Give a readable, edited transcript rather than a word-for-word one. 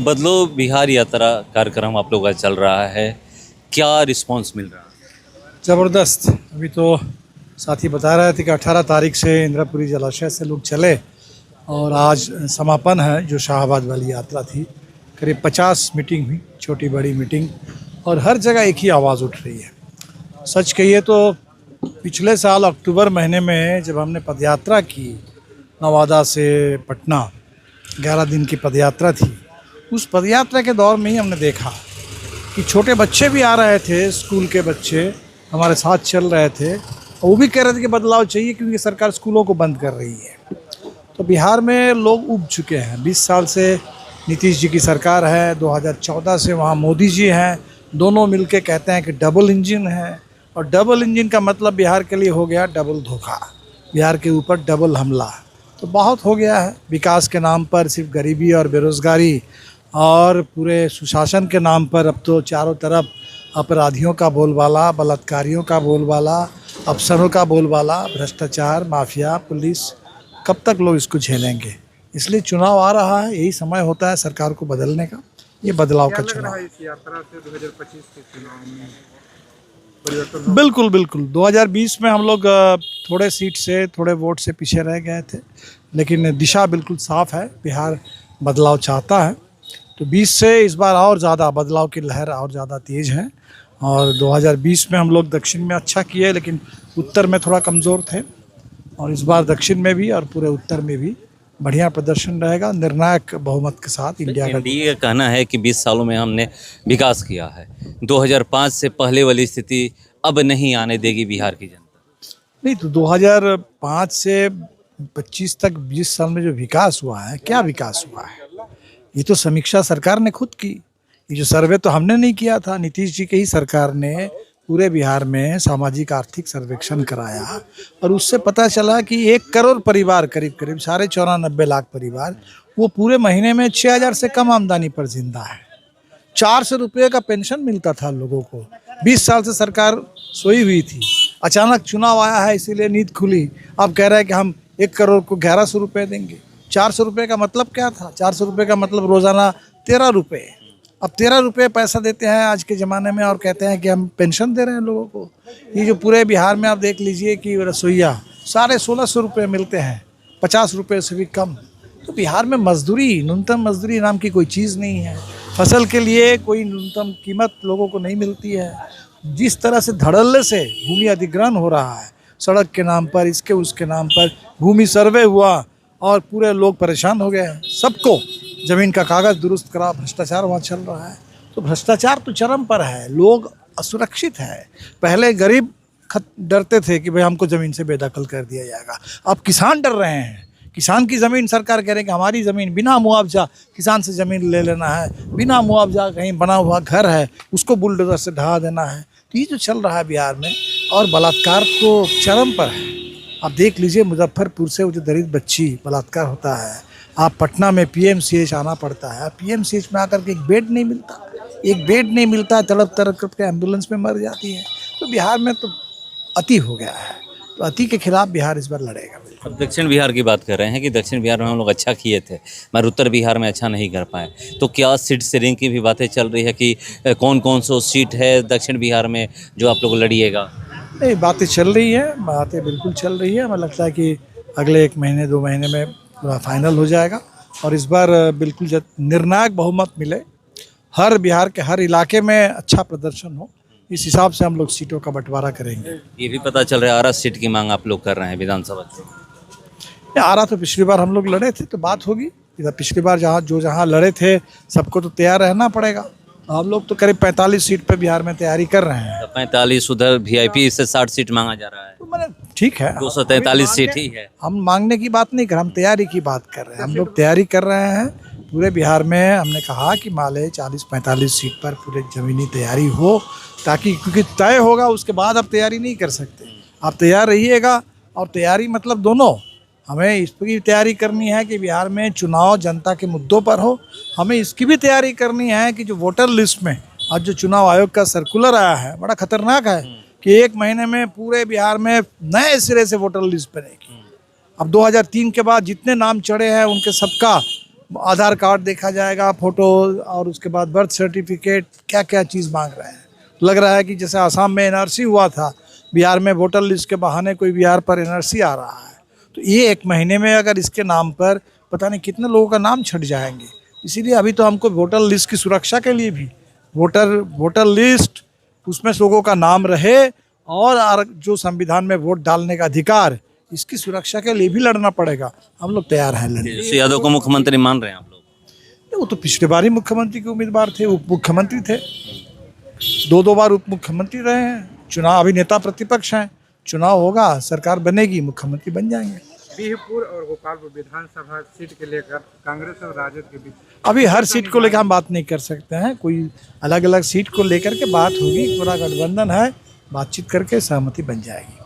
बदलो बिहार यात्रा कार्यक्रम आप लोगों का चल रहा है, क्या रिस्पांस मिल रहा है? ज़बरदस्त। अभी तो साथी बता रहे थे कि 18 तारीख से इंद्रापुरी जलाशय से लोग चले और आज समापन है जो शाहाबाद वाली यात्रा थी। करीब 50 मीटिंग हुई, छोटी बड़ी मीटिंग, और हर जगह एक ही आवाज़ उठ रही है। सच कहिए तो पिछले साल अक्टूबर महीने में जब हमने पदयात्रा की नवादा से पटना, 11 दिन की पदयात्रा थी, उस पदयात्रा के दौर में ही हमने देखा कि छोटे बच्चे भी आ रहे थे, स्कूल के बच्चे हमारे साथ चल रहे थे, और वो भी कह रहे थे कि बदलाव चाहिए क्योंकि सरकार स्कूलों को बंद कर रही है। तो बिहार में लोग उब चुके हैं। 20 साल से नीतीश जी की सरकार है, 2014 से वहाँ मोदी जी हैं, दोनों मिलके कहते हैं कि डबल इंजन है, और डबल इंजन का मतलब बिहार के लिए हो गया डबल धोखा, बिहार के ऊपर डबल हमला। तो बहुत हो गया है विकास के नाम पर, सिर्फ गरीबी और बेरोज़गारी, और पूरे सुशासन के नाम पर अब तो चारों तरफ अपराधियों का बोलबाला, बलात्कारियों का बोलबाला, अफसरों का बोलबाला, भ्रष्टाचार, माफिया, पुलिस। कब तक लोग इसको झेलेंगे? इसलिए चुनाव आ रहा है, यही समय होता है सरकार को बदलने का, ये बदलाव का चुनाव। इस यात्रा से 2025 के चुनाव में परिवर्तन होगा? बिल्कुल बिल्कुल। 2020 में हम लोग थोड़े सीट से, थोड़े वोट से पीछे रह गए थे, लेकिन दिशा बिल्कुल साफ है, बिहार बदलाव चाहता है। तो 20 से इस बार और ज़्यादा बदलाव की लहर और ज़्यादा तेज़ है। और 2020 में हम लोग दक्षिण में अच्छा किए, लेकिन उत्तर में थोड़ा कमज़ोर थे, और इस बार दक्षिण में भी और पूरे उत्तर में भी बढ़िया प्रदर्शन रहेगा। निर्णायक बहुमत के साथ इंडिया का एनडीए का कहना है कि 20 सालों में हमने विकास किया है, 2005 से पहले वाली स्थिति अब नहीं आने देगी बिहार की जनता। नहीं। तो 2005 से 25 तक 20 साल में जो विकास हुआ है, क्या विकास हुआ है? ये तो समीक्षा सरकार ने खुद की। ये जो सर्वे तो हमने नहीं किया था, नीतीश जी की ही सरकार ने पूरे बिहार में सामाजिक आर्थिक सर्वेक्षण कराया, और उससे पता चला कि 1 करोड़ परिवार, करीब करीब 94.5 लाख परिवार, वो पूरे महीने में 6,000 से कम आमदनी पर जिंदा है। 400 रुपये का पेंशन मिलता था लोगों को। 20 साल से सरकार सोई हुई थी, अचानक चुनाव आया है इसीलिए नींद खुली। अब कह रहे हैं कि हम 1 करोड़ को 1100 रुपये देंगे। 400 रुपये का मतलब क्या था? 400 रुपये का मतलब रोज़ाना 13 रुपये। अब 13 रुपये पैसा देते हैं आज के ज़माने में, और कहते हैं कि हम पेंशन दे रहे हैं लोगों को। ये जो पूरे बिहार में आप देख लीजिए कि रसोइया 1650 रुपये मिलते हैं, 50 रुपये से भी कम। तो बिहार में मजदूरी, न्यूनतम मजदूरी नाम की कोई चीज़ नहीं है। फसल के लिए कोई न्यूनतम कीमत लोगों को नहीं मिलती है। जिस तरह से धड़ल्ले से भूमि अधिग्रहण हो रहा है, सड़क के नाम पर, इसके उसके नाम पर, भूमि सर्वे हुआ और पूरे लोग परेशान हो गए हैं। सबको ज़मीन का कागज़ दुरुस्त करा, भ्रष्टाचार वहाँ चल रहा है। तो भ्रष्टाचार तो चरम पर है, लोग असुरक्षित है। पहले गरीब डरते थे कि भाई हमको ज़मीन से बेदखल कर दिया जाएगा, अब किसान डर रहे हैं। किसान की ज़मीन सरकार कह रहे कि हमारी ज़मीन बिना मुआवजा, किसान से ज़मीन ले लेना है, बिना मुआवजा कहीं बना हुआ घर है उसको बुलडोज़र से ढहा देना है। तो ये जो चल रहा है बिहार में, और बलात्कार तो चरम पर है। आप देख लीजिए मुजफ्फरपुर से वो जो दलित बच्ची बलात्कार होता है, आप पटना में पीएमसीएच आना पड़ता है, पीएमसीएच में आकर के एक बेड नहीं मिलता, तड़प तड़प के एम्बुलेंस में मर जाती है। तो बिहार में तो अति हो गया है। तो अति के खिलाफ बिहार इस बार लड़ेगा। अब दक्षिण बिहार की बात कर रहे हैं कि दक्षिण बिहार में हम लोग अच्छा किए थे मगर उत्तर बिहार में अच्छा नहीं कर पाए, तो क्या सीट शेयरिंग की भी बातें चल रही है कि कौन कौन सा सीट है दक्षिण बिहार में जो आप लोग लड़िएगा? नहीं, बातें चल रही हैं, बातें बिल्कुल चल रही है। हमें लगता है कि अगले 1 महीने 2 महीने में पूरा फाइनल हो जाएगा, और इस बार बिल्कुल निर्णायक बहुमत मिले, हर बिहार के हर इलाके में अच्छा प्रदर्शन हो, इस हिसाब से हम लोग सीटों का बंटवारा करेंगे। ये भी पता चल रहा है 18 सीट की मांग आप लोग कर रहे हैं विधानसभा से। आ रहा तो पिछली बार हम लोग लड़े थे तो बात होगी। इधर पिछली बार जहाँ लड़े थे सबको तो तैयार रहना पड़ेगा। हम लोग तो करीब 45 सीट पे बिहार में तैयारी कर रहे हैं। 45 उधर वीआईपी से 60 सीट मांगा जा रहा है, तो मैंने ठीक है, 243 सीट ही है। हम मांगने की बात नहीं कर, हम तैयारी की बात कर रहे हैं। हम लोग तैयारी कर रहे हैं पूरे बिहार में। हमने कहा कि माले 40-45 सीट पर पूरे ज़मीनी तैयारी हो, ताकि क्योंकि तय होगा उसके बाद आप तैयारी नहीं कर सकते। आप तैयार रहिएगा, और तैयारी मतलब दोनों, हमें इसकी तैयारी करनी है कि बिहार में चुनाव जनता के मुद्दों पर हो। हमें इसकी भी तैयारी करनी है कि जो वोटर लिस्ट में आज जो चुनाव आयोग का सर्कुलर आया है बड़ा खतरनाक है कि 1 महीने में पूरे बिहार में नए सिरे से वोटर लिस्ट बनेगी। अब 2003 के बाद जितने नाम चढ़े हैं उनके सबका आधार कार्ड देखा जाएगा, फोटो, और उसके बाद बर्थ सर्टिफिकेट, क्या क्या चीज़ मांग रहे हैं। लग रहा है कि जैसे आसाम में एनआरसी हुआ था, बिहार में वोटर लिस्ट के बहाने कोई बिहार पर एनआरसी आ रहा है। तो ये 1 महीने में अगर इसके नाम पर पता नहीं कितने लोगों का नाम छट जाएंगे। इसीलिए अभी तो हमको वोटर लिस्ट की सुरक्षा के लिए भी वोटर लिस्ट, उसमें लोगों का नाम रहे, और जो संविधान में वोट डालने का अधिकार, इसकी सुरक्षा के लिए भी लड़ना पड़ेगा। हम लोग तैयार हैं लड़ने। तेजस्वी यादव को मुख्यमंत्री मान रहे हैं आप लोग? वो तो पिछले बार ही मुख्यमंत्री के उम्मीदवार थे, उप मुख्यमंत्री थे, 2 बार उप मुख्यमंत्री रहे हैं। चुनाव, अभी नेता प्रतिपक्ष हैं, चुनाव होगा, सरकार बनेगी, मुख्यमंत्री बन जाएंगे। बिहपुर और गोपालपुर विधानसभा सीट के लेकर कांग्रेस और राजद के बीच अभी हर सीट को लेकर हम बात नहीं कर सकते हैं, कोई अलग अलग सीट को लेकर के बात होगी, पूरा गठबंधन है, बातचीत करके सहमति बन जाएगी।